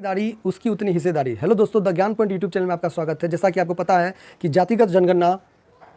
दारी उसकी उतनी हिस्सेदारी। हेलो दोस्तों, द ज्ञान पॉइंट यूट्यूब चैनल में आपका स्वागत है। जैसा कि आपको पता है कि जातिगत जनगणना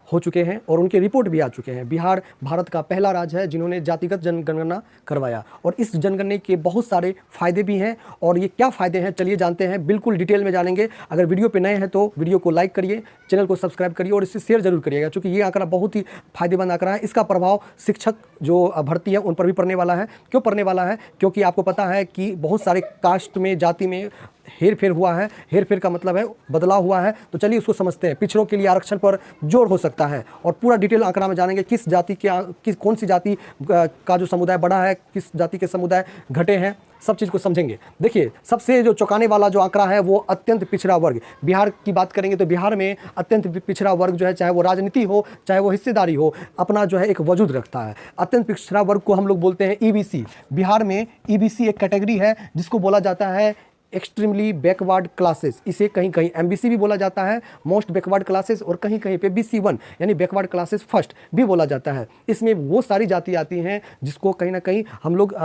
हो चुके हैं और उनके रिपोर्ट भी आ चुके हैं। बिहार भारत का पहला राज्य है जिन्होंने जातिगत जनगणना करवाया और इस जनगणना के बहुत सारे फायदे भी हैं। और ये क्या फ़ायदे हैं चलिए जानते हैं, बिल्कुल डिटेल में जानेंगे। अगर वीडियो पे नए हैं तो वीडियो को लाइक करिए, चैनल को सब्सक्राइब करिए और इसे शेयर जरूर करिएगा, क्योंकि ये आंकड़ा बहुत ही फायदेमंद आंकड़ा है। इसका प्रभाव शिक्षक जो भर्ती है उन पर भी पड़ने वाला है। क्यों पड़ने वाला है? क्योंकि आपको पता है कि बहुत सारे कास्ट में, जाति में हेर फेर हुआ है। हेर फेर का मतलब है बदलाव हुआ है। तो चलिए उसको समझते हैं। पिछड़ों के लिए आरक्षण पर जोर हो सकता है और पूरा डिटेल आंकड़ा में जानेंगे किस जाति के कौन सी जाति का जो समुदाय बढ़ा है, किस जाति के समुदाय घटे हैं, सब चीज़ को समझेंगे। देखिए, सबसे जो चौंकाने वाला जो आंकड़ा है वो अत्यंत पिछड़ा वर्ग। बिहार की बात करेंगे तो बिहार में अत्यंत पिछड़ा वर्ग जो है, चाहे वो राजनीति हो चाहे वो हिस्सेदारी हो, अपना जो है एक वजूद रखता है। अत्यंत पिछड़ा वर्ग को हम लोग बोलते हैं ईबीसी। बिहार में ईबीसी एक कैटेगरी है जिसको बोला जाता है एक्सट्रीमली बैकवर्ड क्लासेस। इसे कहीं कहीं एमबीसी भी बोला जाता है, मोस्ट बैकवर्ड क्लासेस, और कहीं कहीं पे BC1 यानी बैकवर्ड क्लासेस फर्स्ट भी बोला जाता है। इसमें वो सारी जाति आती हैं जिसको कहीं ना कहीं हम लोग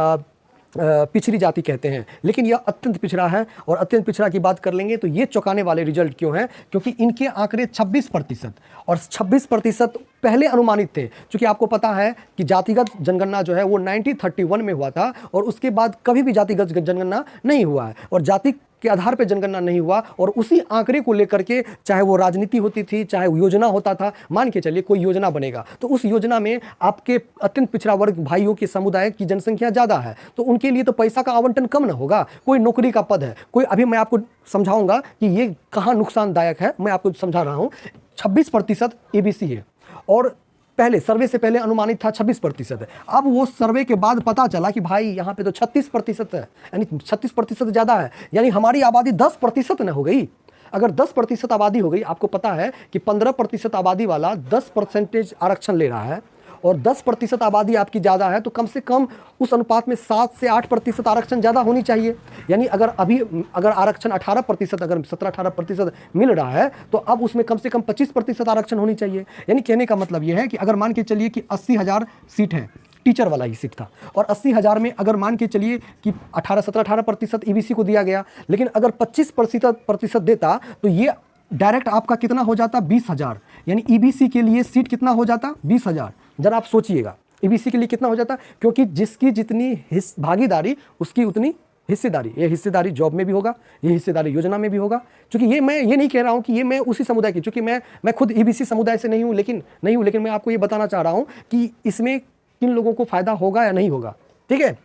पिछड़ी जाति कहते हैं, लेकिन यह अत्यंत पिछड़ा है। और अत्यंत पिछड़ा की बात कर लेंगे तो ये चौंकाने वाले रिजल्ट क्यों हैं? क्योंकि इनके आंकड़े 26% और 26% पहले अनुमानित थे। क्योंकि आपको पता है कि जातिगत जनगणना जो है वो 1931 में हुआ था और उसके बाद कभी भी जातिगत जनगणना नहीं हुआ है और जाति के आधार पर जनगणना नहीं हुआ। और उसी आंकड़े को लेकर के चाहे वो राजनीति होती थी, चाहे वो योजना होता था, मान के चलिए कोई योजना बनेगा तो उस योजना में आपके अत्यंत पिछड़ा वर्ग भाइयों के समुदाय की जनसंख्या ज़्यादा है तो उनके लिए तो पैसा का आवंटन कम ना होगा। कोई नौकरी का पद है, कोई, अभी मैं आपको समझाऊंगा कि ये कहाँ नुकसानदायक है, मैं आपको समझा रहा हूँ। 26% ABC है और पहले सर्वे से पहले अनुमानित था 26% है। अब वो सर्वे के बाद पता चला कि भाई यहाँ पे तो 36% है, यानी 36% ज़्यादा है, यानी हमारी आबादी 10% न हो गई। अगर 10% आबादी हो गई, आपको पता है कि 15% आबादी वाला 10% आरक्षण ले रहा है और 10% आबादी आपकी ज़्यादा है तो कम से कम उस अनुपात में 7 से 8% आरक्षण ज़्यादा होनी चाहिए। यानी अगर आरक्षण 18%, अगर 17-18% मिल रहा है तो अब उसमें कम से कम 25% आरक्षण होनी चाहिए। यानी कहने का मतलब यह है कि अगर मान के चलिए कि 80,000 सीट है, टीचर वाला ही सीट था, और 80,000 में अगर मान के चलिए कि 17-18% EBC को दिया गया, लेकिन अगर 25% देता तो ये डायरेक्ट आपका कितना हो जाता? 20,000। यानी EBC के लिए सीट कितना हो जाता? 20,000। जरा आप सोचिएगा EBC के लिए कितना हो जाता? क्योंकि जिसकी जितनी भागीदारी उसकी उतनी हिस्सेदारी। ये हिस्सेदारी जॉब में भी होगा, ये हिस्सेदारी योजना में भी होगा। क्योंकि मैं ये नहीं कह रहा हूँ कि ये मैं उसी समुदाय की, क्योंकि मैं खुद EBC समुदाय से नहीं हूँ, लेकिन मैं आपको ये बताना चाह रहा हूँ कि इसमें किन लोगों को फायदा होगा या नहीं होगा। ठीक है,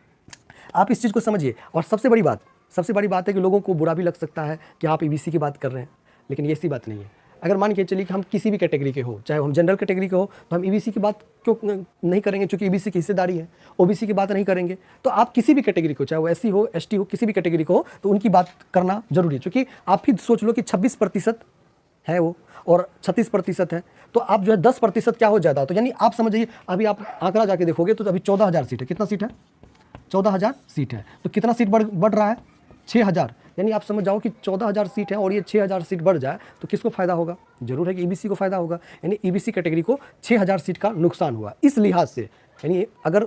आप इस चीज़ को समझिए। और सबसे बड़ी बात है कि लोगों को बुरा भी लग सकता है कि आप EBC की बात कर रहे हैं, लेकिन ये ऐसी बात नहीं है। अगर मान के चलिए कि हम किसी भी कैटेगरी के हो, चाहे हम जनरल कैटेगरी के हो, तो हम EBC की बात क्यों नहीं करेंगे? क्योंकि EBC की हिस्सेदारी है। OBC की बात नहीं करेंगे। तो आप किसी भी कैटेगरी को, चाहे वो SC हो, ST हो, किसी भी कैटेगरी को हो, तो उनकी बात करना जरूरी है। क्योंकि आप ही सोच लो कि 26% है वो और 36% है, तो आप जो है 10% क्या हो जाता? तो यानी आप समझिए, अभी आप आंकड़ा जाके देखोगे तो अभी 14,000 सीट है। कितना सीट है? 14,000 सीट है। तो कितना सीट बढ़ रहा है? 6,000। यानी आप समझ जाओ कि 14,000 सीट है और ये 6,000 सीट बढ़ जाए तो किसको फायदा होगा? जरूर है कि EBC को फायदा होगा। यानी EBC कैटेगरी को 6,000 सीट का नुकसान हुआ। इस लिहाज से, यानी अगर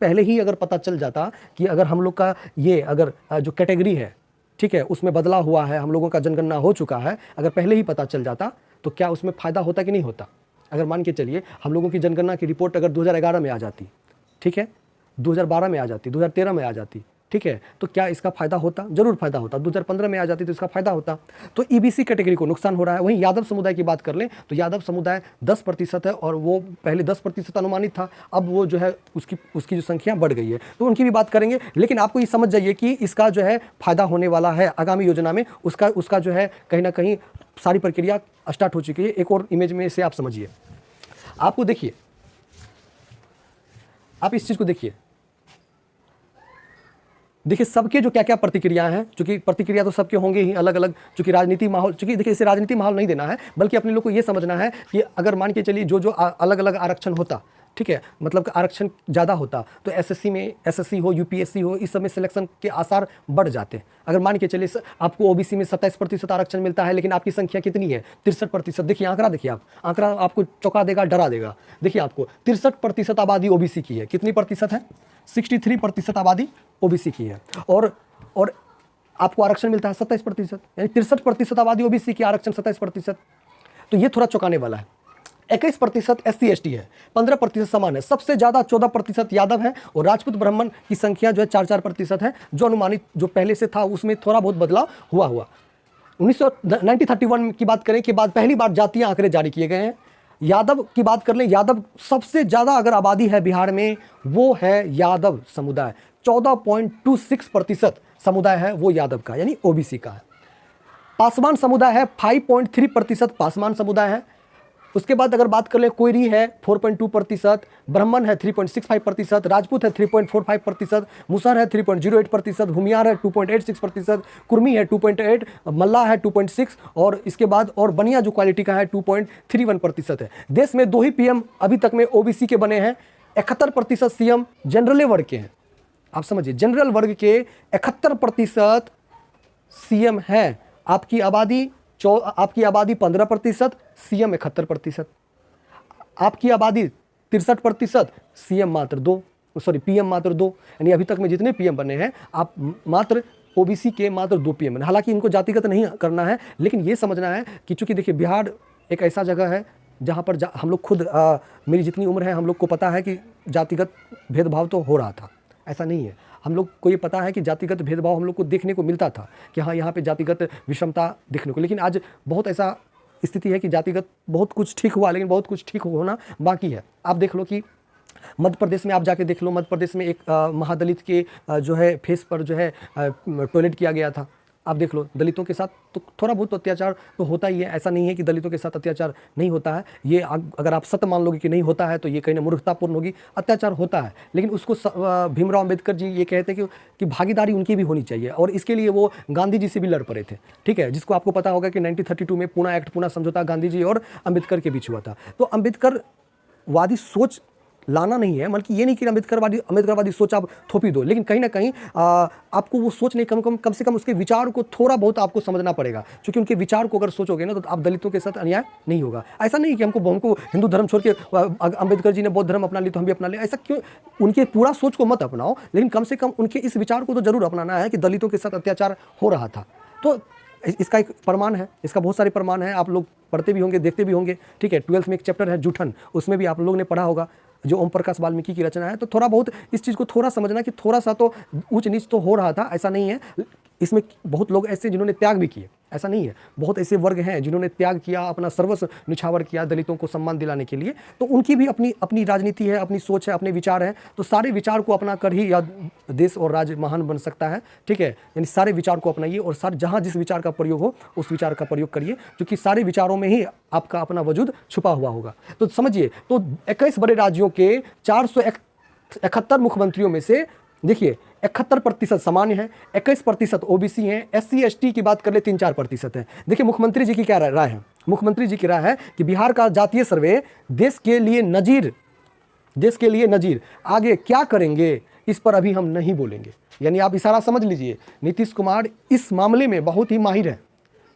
पहले ही अगर पता चल जाता कि अगर हम लोग का ये अगर जो कैटेगरी है, ठीक है, उसमें बदलाव हुआ है, हम लोगों का जनगणना हो चुका है, अगर पहले ही पता चल जाता तो क्या उसमें फ़ायदा होता कि नहीं होता? अगर मान के चलिए हम लोगों की जनगणना की रिपोर्ट अगर 2011 में आ जाती, ठीक है, 2012 में आ जाती, 2013 में आ जाती, ठीक है, तो क्या इसका फ़ायदा होता? जरूर फ़ायदा होता। 2015 में आ जाती तो इसका फ़ायदा होता। तो EBC कैटेगरी को नुकसान हो रहा है। वहीं यादव समुदाय की बात कर लें तो यादव समुदाय 10% है और वो पहले 10% अनुमानित था, अब वो जो है उसकी जो संख्या बढ़ गई है, तो उनकी भी बात करेंगे। लेकिन आपको ये समझ जाइए कि इसका जो है फ़ायदा होने वाला है आगामी योजना में। उसका जो है कहीं ना कहीं सारी प्रक्रिया स्टार्ट हो चुकी है। एक और इमेज में इसे आप समझिए। आपको देखिए, आप इस चीज़ को देखिए सबके जो क्या क्या प्रतिक्रिया हैं। चूंकि प्रतिक्रिया तो सबके होंगे ही अलग अलग, चूंकि राजनीति माहौल, चूंकि देखिए इसे राजनीति माहौल नहीं देना है, बल्कि अपने लोग को ये समझना है कि अगर मान के चलिए जो अलग अलग आरक्षण होता, ठीक है, मतलब आरक्षण ज़्यादा होता तो SSC हो, UPSC हो, इस सब में सिलेक्शन के आसार बढ़ जाते। अगर मान के चलिए आपको OBC में 27% आरक्षण मिलता है, लेकिन आपकी संख्या कितनी है? 63%। देखिए आंकड़ा, देखिए आंकड़ा आपको चौंका देगा, डरा देगा। देखिए आपको 63% आबादी OBC की है। कितनी प्रतिशत है? 63% आबादी OBC की है। और आपको आरक्षण मिलता है 27%, यानी 63% आबादी ओबीसी की, आरक्षण 27%। तो ये थोड़ा चौंकाने वाला है। 21% SC ST है, 15% समान है, सबसे ज्यादा 14% यादव है, और राजपूत ब्राह्मण की संख्या जो है 4% है, जो अनुमानित जो पहले से था उसमें थोड़ा बहुत बदलाव हुआ। 1931 की बात करें के बाद पहली बार जातीय आंकड़े जारी किए गए हैं। यादव की बात कर लें, यादव सबसे ज्यादा अगर आबादी है बिहार में वो है यादव समुदाय, 14.26% समुदाय है वो यादव का, यानी ओबीसी का है। पासवान समुदाय है 5.3% पासवान समुदाय है। उसके बाद अगर बात कर ले, कोयरी है 4.2%, ब्राह्मण है 3.65%, राजपूत है 3.45%, मुसहर है 3.08%, भूमियार है 2.86%, कुर्मी है 2.8%, मल्लाह है 2.6%, और इसके बाद और बनिया जो क्वालिटी का है 2.31% है। देश में 2 ही पीएम अभी तक में ओबीसी के बने हैं, 71% सीएम जनरल वर्ग के हैं। आप समझिए, जनरल वर्ग के 71% सीएम है। आपकी आबादी 15%, सीएम 71%। आपकी आबादी 63%, सीएम मात्र 2, पीएम मात्र 2, यानी अभी तक में जितने पीएम बने हैं आप मात्र ओबीसी के मात्र 2 पीएम बने। हालांकि इनको जातिगत नहीं करना है, लेकिन ये समझना है कि चूंकि देखिए बिहार एक ऐसा जगह है जहाँ पर हम लोग खुद मेरी जितनी उम्र है हम लोग को पता है कि जातिगत भेदभाव तो हो रहा था, ऐसा नहीं है। हम लोग को ये पता है कि जातिगत भेदभाव हम लोग को देखने को मिलता था कि हाँ यहाँ पे जातिगत विषमता देखने को, लेकिन आज बहुत ऐसा स्थिति है कि जातिगत बहुत कुछ ठीक हुआ, लेकिन बहुत कुछ ठीक होना बाकी है। आप देख लो कि मध्य प्रदेश में आप जाके देख लो, मध्य प्रदेश में एक महादलित के जो है फेस पर जो है टॉयलेट किया गया था। आप देख लो, दलितों के साथ तो थोड़ा बहुत अत्याचार तो होता ही है, ऐसा नहीं है कि दलितों के साथ अत्याचार नहीं होता है। ये अगर आप सत्य मान लोगे कि नहीं होता है तो ये कहीं ना मूर्खतापूर्ण होगी, अत्याचार होता है। लेकिन उसको भीमराव अम्बेडकर जी ये कहते हैं कि भागीदारी उनकी भी होनी चाहिए, और इसके लिए वो गांधी जी से भी लड़ पड़े थे, ठीक है, जिसको आपको पता होगा कि 1932 में पूना समझौता गांधी जी और अम्बेडकर के बीच हुआ था। तो अम्बेडकर वादी सोच लाना नहीं है, बल्कि ये नहीं कि अम्बेडकरवादी सोच आप थोपी दो, लेकिन कहीं ना कहीं आपको वो सोच नहीं, कम से कम उसके विचार को थोड़ा बहुत आपको समझना पड़ेगा, क्योंकि उनके विचार को अगर सोचोगे ना तो आप दलितों के साथ अन्याय नहीं होगा। ऐसा नहीं कि हमको हिंदू धर्म छोड़ के अम्बेडकर जी ने बौद्ध धर्म अपना लिया तो हम भी अपना लें, ऐसा क्यों? उनके पूरा सोच को मत अपनाओ, लेकिन कम से कम उनके इस विचार को तो जरूर अपनाना है कि दलितों के साथ अत्याचार हो रहा था। तो इसका एक प्रमाण है, इसका बहुत सारे प्रमाण है, आप लोग पढ़ते भी होंगे, देखते भी होंगे, ठीक है। 12th में एक चैप्टर है जूठन, उसमें भी आप लोग ने पढ़ा होगा, जो ओम प्रकाश वाल्मीकि की रचना है। तो थोड़ा बहुत इस चीज़ को थोड़ा समझना कि थोड़ा सा तो ऊंच नीच तो हो रहा था, ऐसा नहीं है। इसमें बहुत लोग ऐसे जिन्होंने त्याग भी किए, ऐसा नहीं है, बहुत ऐसे वर्ग हैं जिन्होंने त्याग किया, अपना सर्वस्व निछावर किया दलितों को सम्मान दिलाने के लिए। तो उनकी भी अपनी राजनीति है, अपनी सोच है, अपने विचार हैं। तो सारे विचार को अपना कर ही या देश और राज्य महान बन सकता है, ठीक है। यानी सारे विचार को अपनाइए, और जहाँ जिस विचार का प्रयोग हो उस विचार का प्रयोग करिए, क्योंकि सारे विचारों में ही आपका अपना वजूद छुपा हुआ होगा। तो समझिए, तो 21 बड़े राज्यों के 471 मुख्यमंत्रियों में से देखिए 71% सामान्य है, 21% ओबीसी हैं, SC ST की बात कर ले 3-4% है। देखिए मुख्यमंत्री जी की क्या राय है? मुख्यमंत्री जी की राय है कि बिहार का जातीय सर्वे देश के लिए नजीर, आगे क्या करेंगे इस पर अभी हम नहीं बोलेंगे। यानी आप इशारा समझ लीजिए, नीतीश कुमार इस मामले में बहुत ही माहिर है।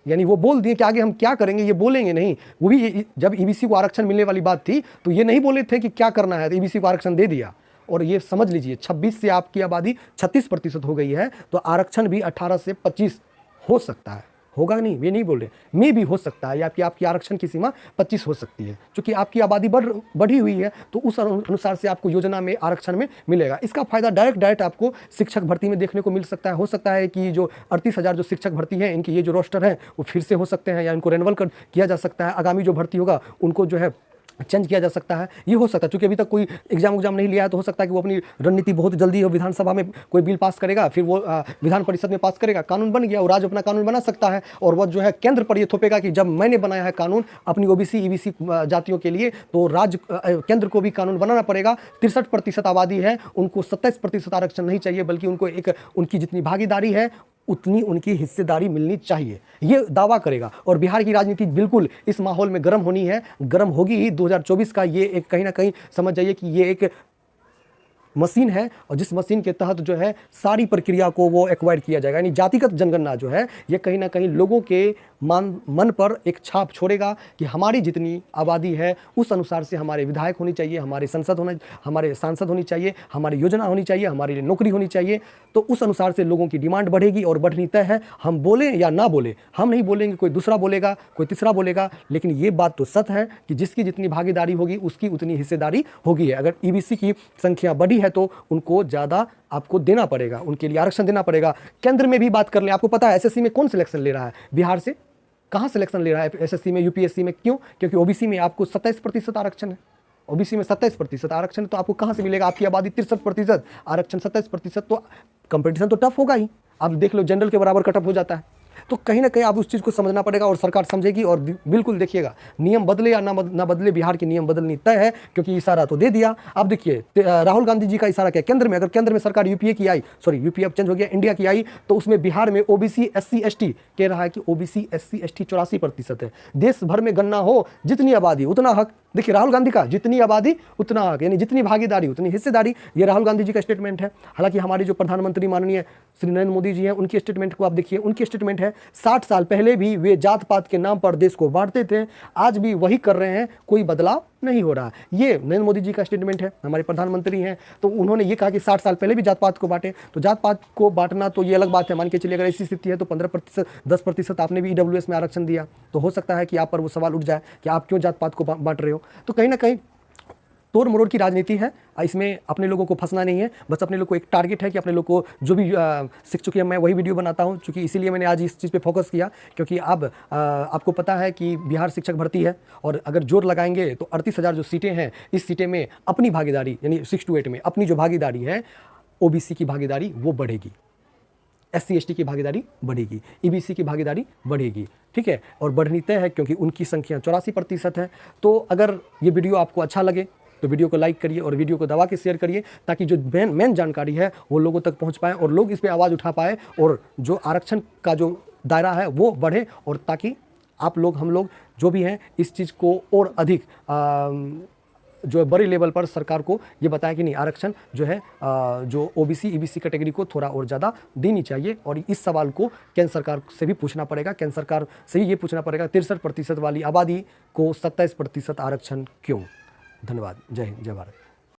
यानी वो बोल दिए कि आगे हम क्या करेंगे, ये बोलेंगे नहीं। वो भी जब ईबीसी को आरक्षण मिलने वाली बात थी तो ये नहीं बोले थे कि क्या करना है, तो ईबीसी को आरक्षण दे दिया। और ये समझ लीजिए 26 से आपकी आबादी 36% हो गई है, तो आरक्षण भी 18 से 25 हो सकता है, होगा नहीं, ये नहीं बोल रहे, में भी हो सकता है, या आपकी आरक्षण की सीमा 25 हो सकती है। क्योंकि आपकी आबादी बढ़ी हुई है, तो उस अनुसार से आपको योजना में आरक्षण में मिलेगा। इसका फायदा डायरेक्ट आपको शिक्षक भर्ती में देखने को मिल सकता है। हो सकता है कि जो 38,000 जो शिक्षक भर्ती है, इनके ये जो रोस्टर है वो फिर से हो सकते हैं, या इनको रेन्युअल किया जा सकता है। आगामी जो भर्ती होगा उनको जो है चेंज किया जा सकता है, ये हो सकता है। क्योंकि अभी तक कोई एग्जाम नहीं लिया है, तो हो सकता है कि वो अपनी रणनीति बहुत जल्दी विधानसभा में कोई बिल पास करेगा, फिर वो विधान परिषद में पास करेगा, कानून बन गया, और राज्य अपना कानून बना सकता है। और वह जो है केंद्र पर ये थोपेगा कि जब मैंने बनाया है कानून अपनी ओबीसी ईबीसी जातियों के लिए, तो राज्य केंद्र को भी कानून बनाना पड़ेगा। 63% आबादी है, उनको 27% आरक्षण नहीं चाहिए, बल्कि उनको उनकी जितनी भागीदारी है उतनी उनकी हिस्सेदारी मिलनी चाहिए, ये दावा करेगा। और बिहार की राजनीति बिल्कुल इस माहौल में गर्म होगी ही। 2024 का ये एक कहीं ना कहीं समझ जाइए कि ये एक मशीन है, और जिस मशीन के तहत जो है सारी प्रक्रिया को वो एक्वायर किया जाएगा। यानी जातिगत जनगणना जो है ये कहीं ना कहीं लोगों के मन पर एक छाप छोड़ेगा कि हमारी जितनी आबादी है उस अनुसार से हमारे विधायक होनी चाहिए, हमारे सांसद होनी चाहिए, हमारी योजना होनी चाहिए, हमारे लिए नौकरी होनी चाहिए। तो उस अनुसार से लोगों की डिमांड बढ़ेगी और बढ़नी तय है। हम बोलें या ना बोलें, हम नहीं बोलेंगे, कोई दूसरा बोलेगा, कोई तीसरा बोलेगा, लेकिन ये बात तो सच है कि जिसकी जितनी भागीदारी होगी उसकी उतनी हिस्सेदारी होगी है। अगर ईबीसी की संख्या बढ़ी है तो उनको ज़्यादा आपको देना पड़ेगा, उनके लिए आरक्षण देना पड़ेगा। केंद्र में भी बात कर लें, आपको पता है एसएससी में कौन सिलेक्शन ले रहा है? बिहार से कहाँ सिलेक्शन ले रहा है एसएससी में, यूपीएससी में? क्यों? क्योंकि ओबीसी में आपको 27% आरक्षण है। ओबीसी में 27% आरक्षण, तो आपको कहाँ से मिलेगा? आपकी आबादी 63%, आरक्षण 27%, तो कंपटीशन तो टफ होगा ही। आप देख लो जनरल के बराबर कटअप हो जाता है। तो कहीं ना कहीं आप उस चीज़ को समझना पड़ेगा और सरकार समझेगी। और बिल्कुल देखिएगा, नियम बदले या ना बदले, बिहार के नियम बदलनी तय है, क्योंकि इशारा तो दे दिया। अब देखिए राहुल गांधी जी का इशारा क्या? केंद्र में अगर केंद्र में सरकार यूपीए की आई, सॉरी यूपीए अब चेंज हो गया, इंडिया की आई, तो उसमें बिहार में ओबीसी एससी एसटी कह रहा है कि ओबीसी एससी एसटी 84% है। देश भर में गणना हो, जितनी आबादी उतना हक। देखिए राहुल गांधी का, जितनी आबादी उतना हक, यानी जितनी भागीदारी उतनी हिस्सेदारी। ये राहुल गांधी जी का स्टेटमेंट है। हालांकि हमारी जो प्रधानमंत्री माननीय श्री नरेंद्र मोदी जी हैं, उनकी स्टेटमेंट को आप देखिए। उनकी स्टेटमेंट है 60 साल पहले भी वे जात पात के नाम पर देश को बांटते थे, आज भी वही कर रहे हैं, कोई बदलाव नहीं हो रहा। ये नरेंद्र मोदी जी का स्टेटमेंट है, हमारे प्रधानमंत्री हैं। तो उन्होंने ये कहा कि 60 साल पहले भी जात पात को बांटे। तो जात पात को बांटना तो ये अलग बात है, मान के चलिए अगर ऐसी स्थिति है तो 15%, 10% आपने भी ईडब्ल्यूएस में आरक्षण दिया, तो हो सकता है कि आप पर वो सवाल उठ जाए कि आप क्यों जात पात को बांट रहे हो। तो कहीं ना कहीं तोड़ मरोड़ की राजनीति है, इसमें अपने लोगों को फंसना नहीं है। बस अपने लोग को एक टारगेट है कि अपने लोग को जो भी सीख चुके हैं, मैं वही वीडियो बनाता हूं, चूँकि इसीलिए मैंने आज इस चीज़ पे फोकस किया, क्योंकि अब आपको पता है कि बिहार शिक्षक भर्ती है, और अगर जोर लगाएंगे तो 38,000 जो सीटें हैं, इस सीटें में अपनी भागीदारी यानी 6 to 8 में अपनी जो भागीदारी है, ओबीसी की भागीदारी वो बढ़ेगी, एससी एसटी की भागीदारी बढ़ेगी, ईबीसी की भागीदारी बढ़ेगी। ठीक है, और बढ़नी तय है क्योंकि उनकी संख्या 84% है। तो अगर ये वीडियो आपको अच्छा लगे तो वीडियो को लाइक करिए और वीडियो को दबा के शेयर करिए, ताकि जो मेन जानकारी है वो लोगों तक पहुंच पाए और लोग इस पे आवाज़ उठा पाए, और जो आरक्षण का जो दायरा है वो बढ़े, और ताकि आप लोग, हम लोग जो भी हैं, इस चीज़ को और अधिक जो बड़े लेवल पर सरकार को ये बताया कि नहीं, आरक्षण जो है जो ओबीसी ईबीसी कैटेगरी को थोड़ा और ज़्यादा देनी चाहिए। और इस सवाल को केंद्र सरकार से भी पूछना पड़ेगा, केंद्र सरकार से ही ये पूछना पड़ेगा 63% वाली आबादी को 27% आरक्षण क्यों? धन्यवाद। जय हिंद, जय भारत।